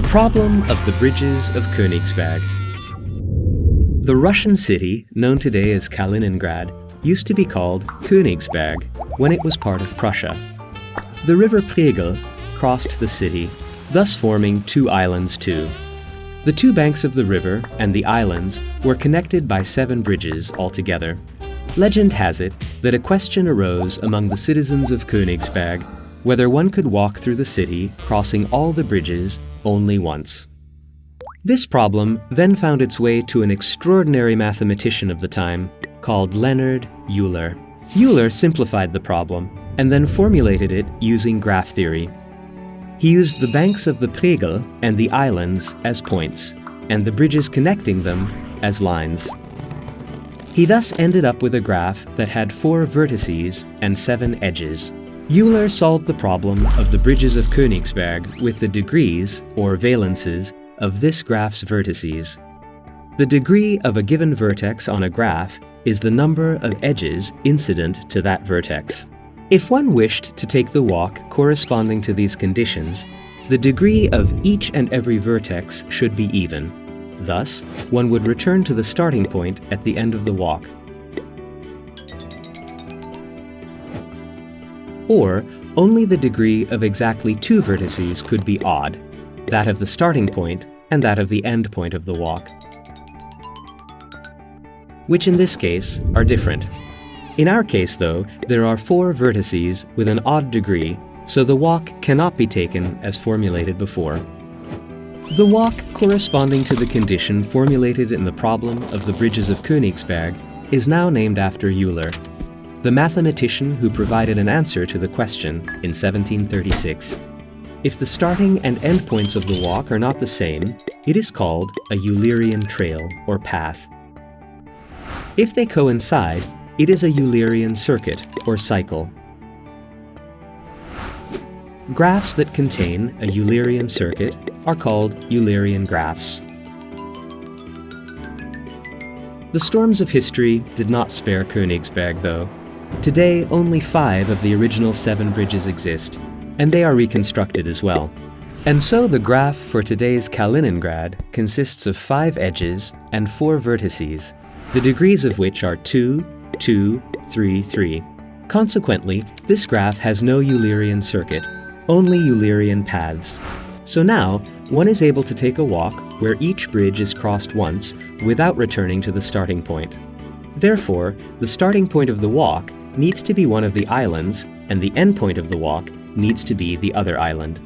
Problem of the bridges of Königsberg. The Russian city, known today as Kaliningrad, used to be called Königsberg when it was part of Prussia. The river Pregel crossed the city, thus forming two islands too. The two banks of the river and the islands were connected by 7 bridges altogether. Legend has it that a question arose among the citizens of Königsberg whether one could walk through the city crossing all the bridges only once. This problem then found its way to an extraordinary mathematician of the time called Leonhard Euler. Euler simplified the problem and then formulated it using graph theory. He used the banks of the Pregel and the islands as points, and the bridges connecting them as lines. He thus ended up with a graph that had 4 vertices and 7 edges. Euler solved the problem of the bridges of Königsberg with the degrees, or valences, of this graph's vertices. The degree of a given vertex on a graph is the number of edges incident to that vertex. If one wished to take the walk corresponding to these conditions, the degree of each and every vertex should be even. Thus, one would return to the starting point at the end of the walk. Or, only the degree of exactly 2 vertices could be odd, that of the starting point and that of the end point of the walk, which in this case are different. In our case, though, there are 4 vertices with an odd degree, so the walk cannot be taken as formulated before. The walk corresponding to the condition formulated in the problem of the bridges of Königsberg is now named after Euler, the mathematician who provided an answer to the question in 1736. If the starting and end points of the walk are not the same, it is called a Eulerian trail or path. If they coincide, it is a Eulerian circuit or cycle. Graphs that contain a Eulerian circuit are called Eulerian graphs. The storms of history did not spare Königsberg, though. Today, only 5 of the original 7 bridges exist, and they are reconstructed as well. And so the graph for today's Kaliningrad consists of 5 edges and 4 vertices, the degrees of which are 2, 2, 3, 3. Consequently, this graph has no Eulerian circuit, only Eulerian paths. So now, one is able to take a walk where each bridge is crossed once without returning to the starting point. Therefore, the starting point of the walk needs to be one of the islands, and the end point of the walk needs to be the other island.